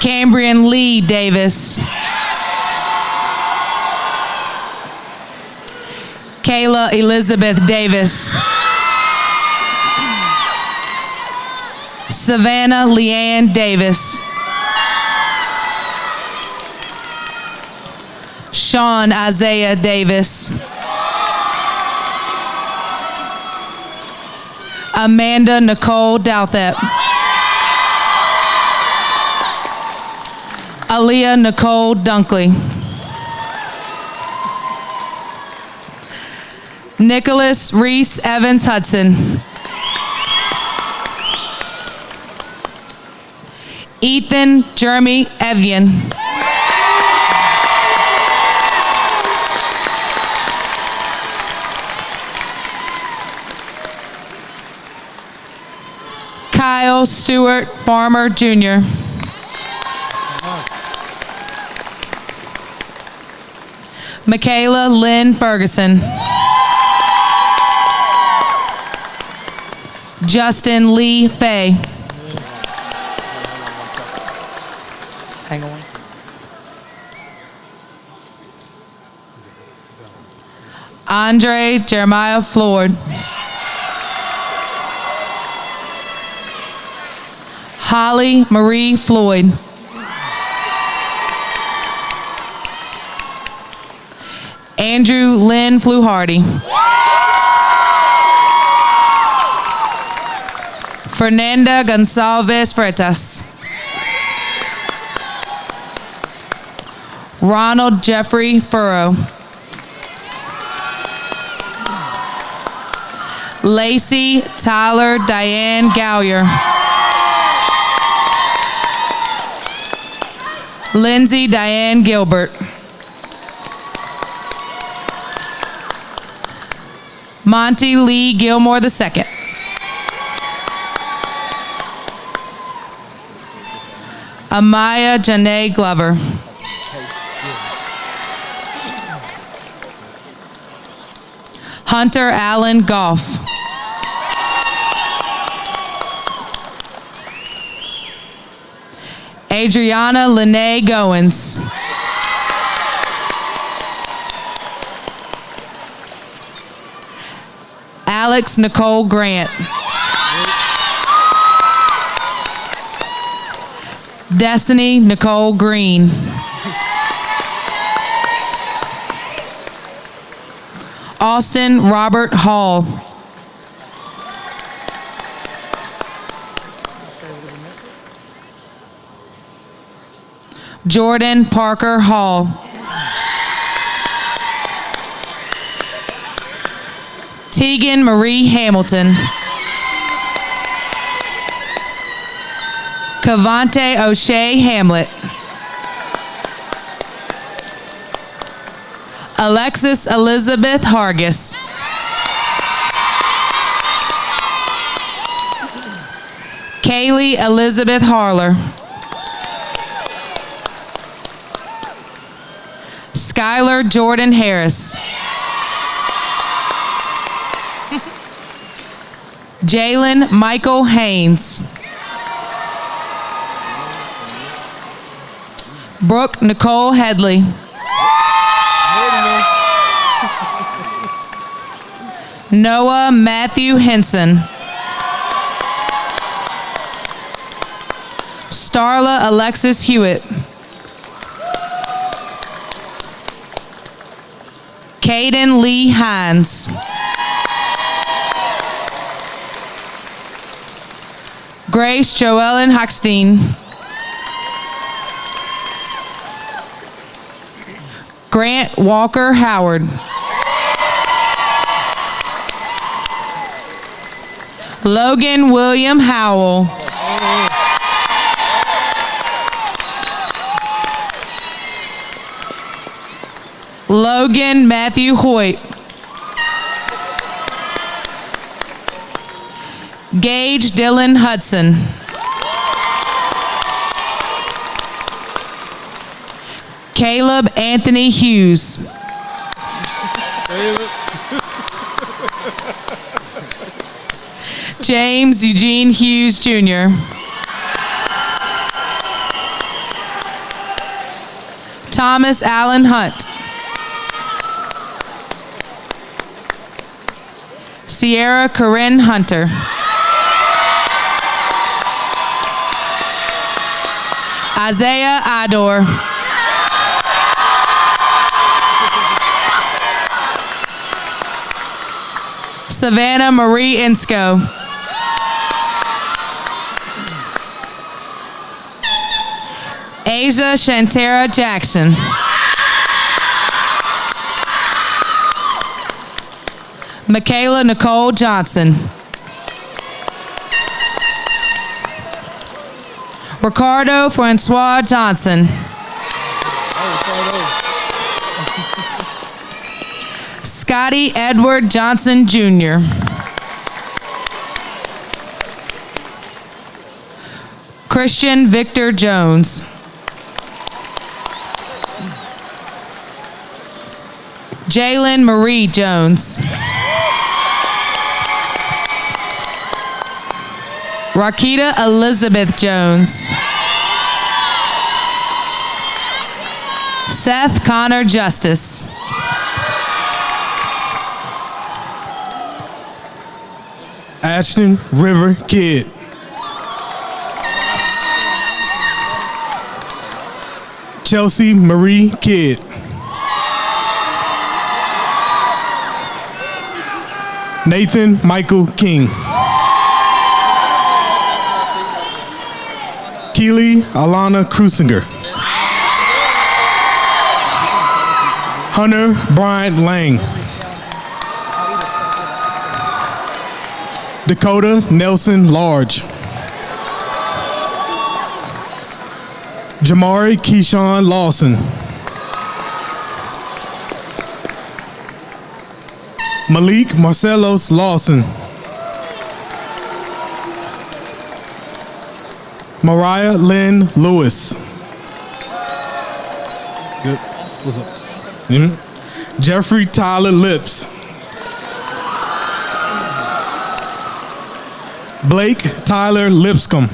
Cambrian Lee Davis. Kayla Elizabeth Davis. Savannah Leanne Davis. Sean Isaiah Davis. Amanda Nicole Douthep. Aaliyah Nicole Dunkley. Nicholas Reese Evans Hudson. Ethan Jeremy Evian. Kyle Stewart Farmer Jr. Michaela Lynn Ferguson. Justin Lee Fay. Hang on. Andre Jeremiah Floyd. Holly Marie Floyd. Andrew Lynn Fluharty. Fernanda Gonsalves Freitas. Ronald Jeffrey Furrow. Lacey Tyler Diane Gowyer. Lindsay Diane Gilbert. Monty Lee Gilmore II. Amaya Janae Glover. Hunter Allen Goff. Adriana Lene Goins. Alex Nicole Grant. Destiny Nicole Green. Austin Robert Hall. Jordan Parker Hall. Tegan Marie Hamilton. Cavante O'Shea Hamlet. Alexis Elizabeth Hargis. Kaylee Elizabeth Harler. Skylar Jordan Harris. Jalen Michael Haynes. Brooke Nicole Headley. Noah Matthew Henson. Starla Alexis Hewitt. Caden Lee Hines. Grace Joellen Hochstein. Grant Walker Howard. Logan William Howell. Logan Matthew Hoyt. Gage Dylan Hudson. Caleb Anthony Hughes. James Eugene Hughes Jr. Thomas Allen Hunt. Sierra Corinne Hunter. Isaiah Ador. Savannah Marie Insco. Asia Shantara Jackson. Michaela Nicole Johnson. Ricardo Francois Johnson. Scotty Edward Johnson Jr. Christian Victor Jones. Jalen Marie Jones. Rakita Elizabeth Jones. Seth Connor Justice. Ashton River Kidd. Chelsea Marie Kidd. Nathan Michael King. Keely Alana Crusinger. Hunter Bryant Lang. Dakota Nelson Large. Jamari Keyshawn Lawson. Malik Marcelos Lawson. Mariah Lynn Lewis. Good. What's up? Jeffrey Tyler Lips. Blake Tyler Lipscomb.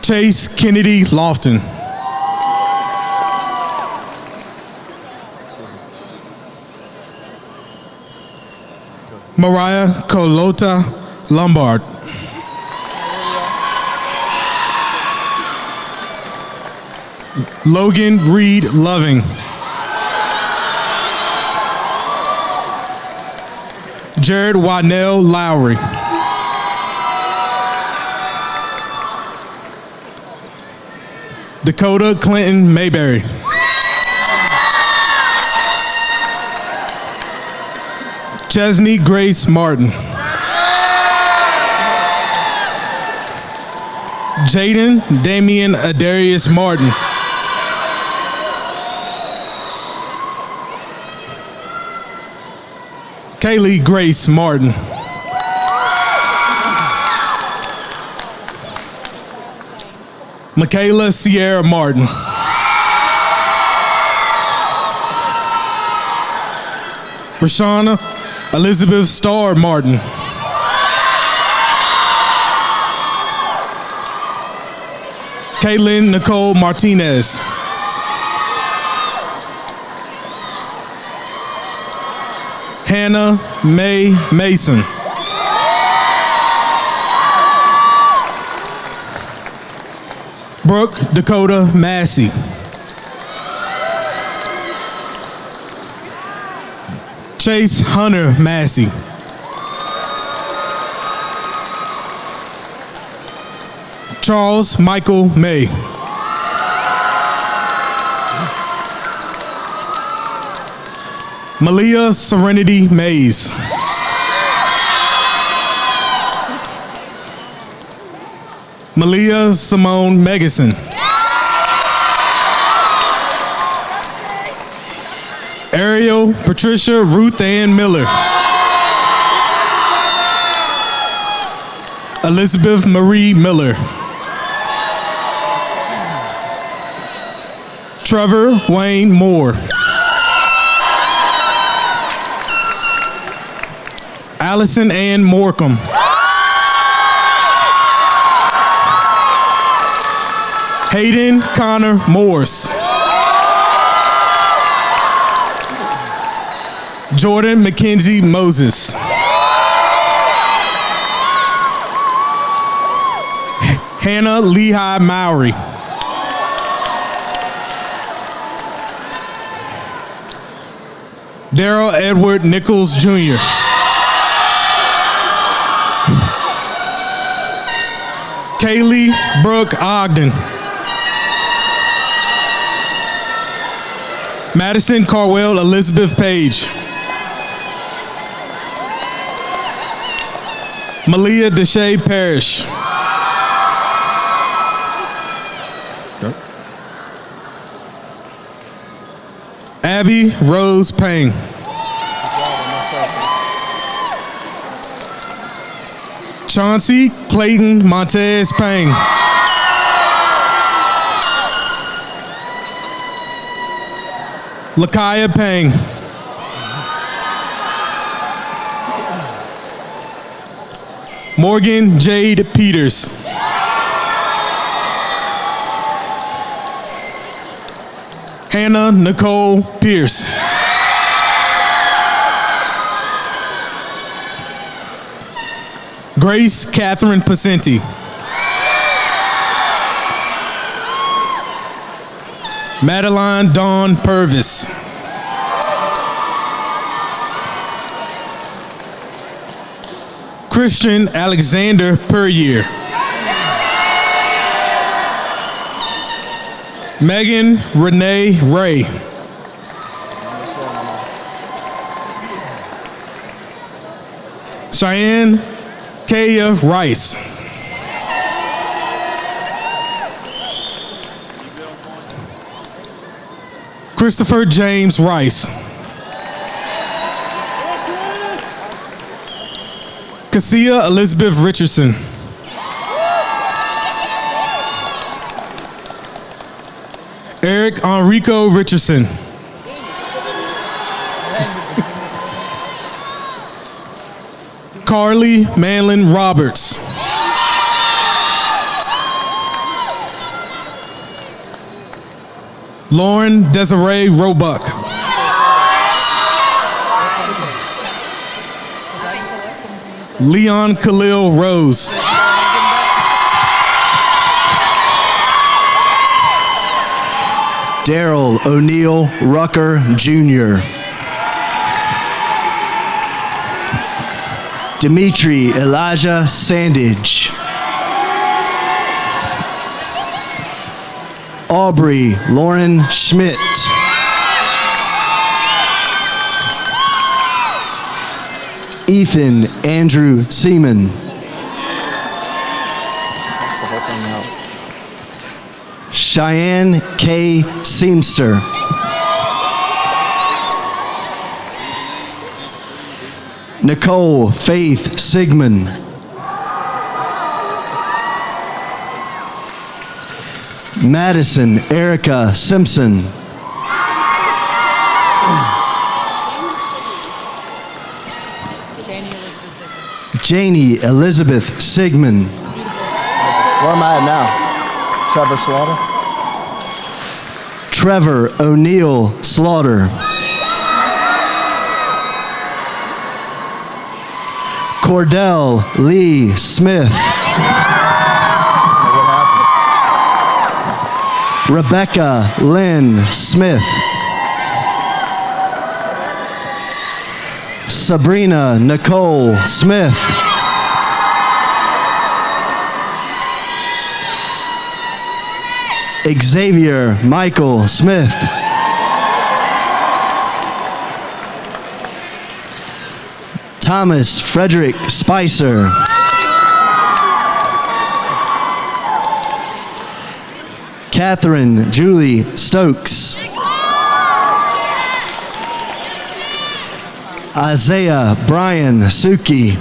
Chase Kennedy Lofton. Mariah Colota Lombard. Logan Reed Loving. Jared Wadnell Lowry. Dakota Clinton Mayberry. Chesney Grace Martin. Jaden Damian Adarius Martin. Kaylee Grace Martin. Michaela Sierra Martin. Rashana Elizabeth Starr Martin. Caitlin Nicole Martinez. Hannah Mae Mason. Brooke Dakota Massey. Chase Hunter Massey. Charles Michael May. Malia Serenity Mays. Malia Simone Megason. Ariel Patricia Ruth Ann Miller. Elizabeth Marie Miller. Trevor Wayne Moore. Allison Ann Morcom. Hayden Connor Morse. Jordan Mackenzie Moses. Hannah Lehigh Mowry. Daryl Edward Nichols Jr. Kaylee Brooke Ogden. Madison Carwell Elizabeth Page. Malia Deshae Parrish. Abby Rose Payne. Chauncey Clayton Montez Payne. Lakaya Payne. Morgan Jade Peters. Hannah Nicole Pierce. Grace Catherine Pacenti. Madeline Dawn Purvis. Christian Alexander Puryear. Megan Renee Ray. Cheyenne Kaya Rice. Christopher James Rice. Cassia Elizabeth Richardson. Eric Enrico Richardson. Carly Manlin Roberts. Lauren Desiree Roebuck. Leon Khalil Rose. Daryl O'Neill Rucker Jr. Dimitri Elijah Sandage. Aubrey Lauren Schmidt. Ethan Andrew Seaman. Cheyenne K. Seamster. Nicole Faith Sigmund. Madison Erica Simpson. Janie Elizabeth Sigmund. Where am I at now? Trevor Slaughter. Trevor O'Neill Slaughter. Cordell Lee Smith. Rebecca Lynn Smith. Sabrina Nicole Smith. Xavier Michael Smith. Thomas Frederick Spicer. Catherine Julie Stokes. Isaiah Brian Suki.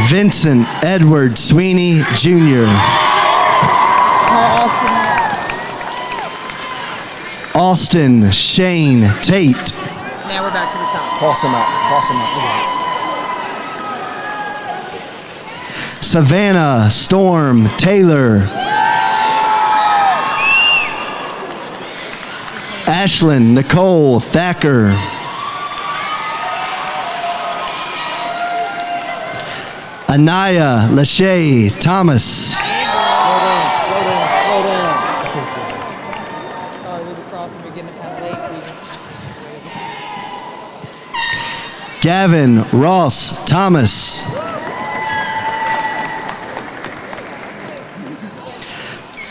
Vincent Edward Sweeney Jr. Austin Shane Tate. Now we're back to the top. Cross him out. Cross him out. Savannah Storm Taylor. Ashlyn Nicole Thacker. Anaya Lachey Thomas. Slow down. Sorry, we were crossing, we're getting kind of late. Gavin Ross Thomas.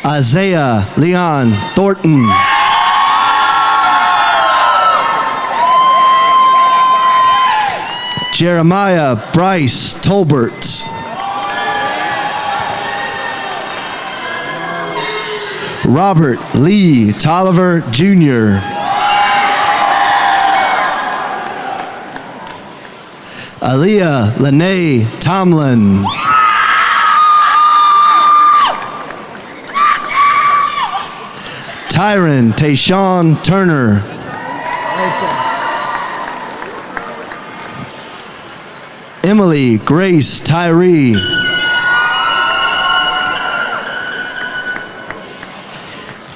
Isaiah Leon Thornton. Jeremiah Bryce Tolbert. Robert Lee Tolliver Jr. Aaliyah Lene Tomlin. Tyron Tayshawn Turner. Emily Grace Tyree.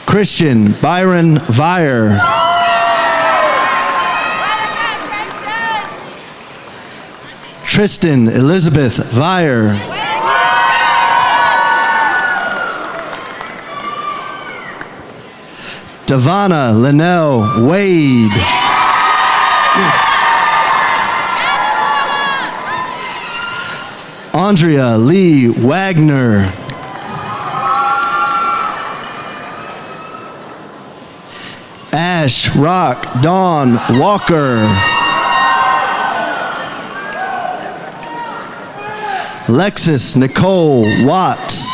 Christian Byron Vire. Tristan Elizabeth Vire. Devonna Linnell Wade. Andrea Lee Wagner. Ash Rock Dawn Walker. Lexus Nicole Watts.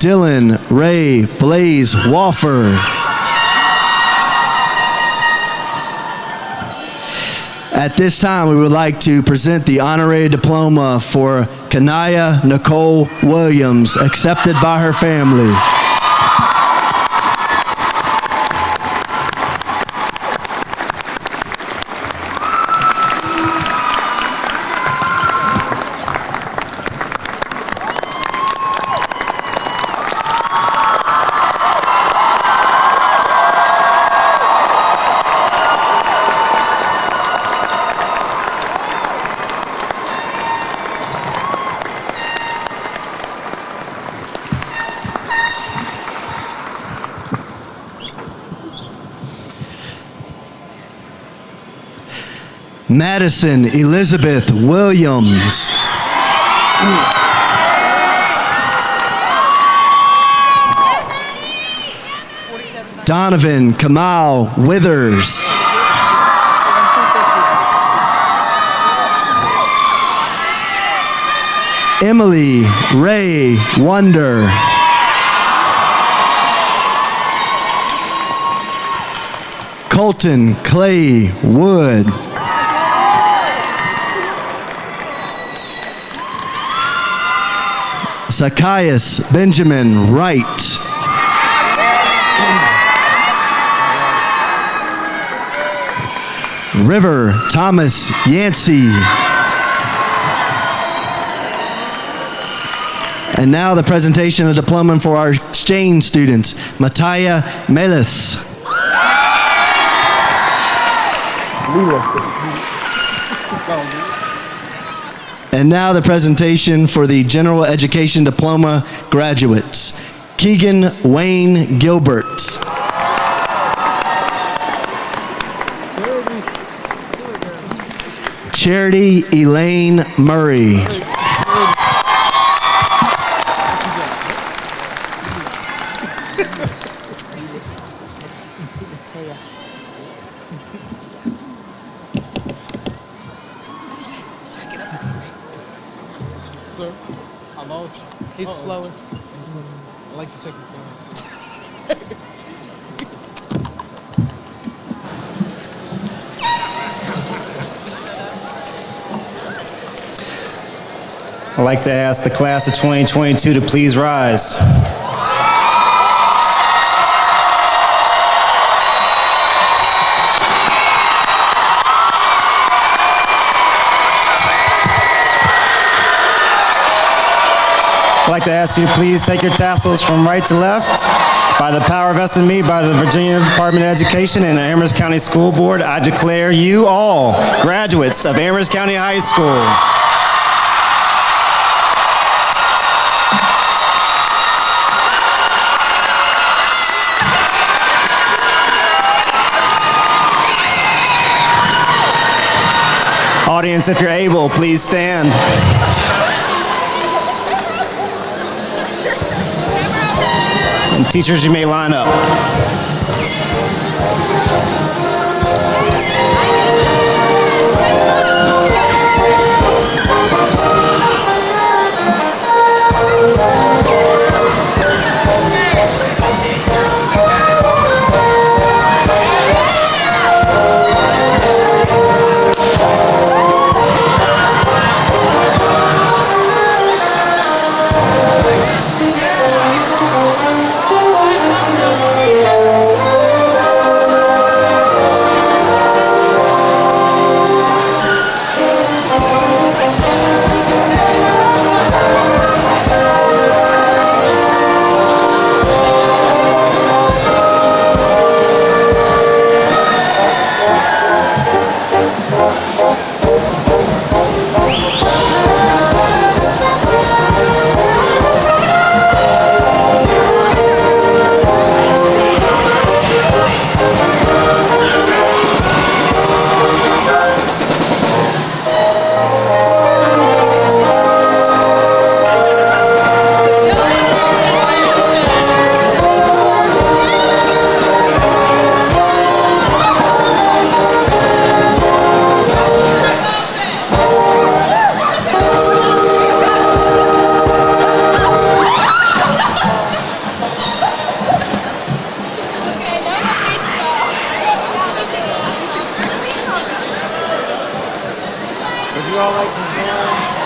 Dylan Ray Blaze Walford. At this time, we would like to present the honorary diploma for Kanaya Nicole Williams, accepted by her family. Madison Elizabeth Williams. Donovan Kamal Withers. Emily Ray Wonder. Colton Clay Wood. Zacchaeus Benjamin Wright. River Thomas Yancey. And now the presentation of diploma for our exchange students, Mattia Melis. And now the presentation for the general education diploma graduates, Keegan Wayne Gilbert. Charity Elaine Murray. Sir, I lost. He's the slowest. I like to check his phone. I'd like to ask the class of 2022 to please rise. I'd like to ask you to please take your tassels from right to left. By the power vested in me by the Virginia Department of Education and the Amherst County School Board, I declare you all graduates of Amherst County High School. Audience, if you're able, please stand. And teachers, you may line up. you all like to join?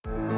you.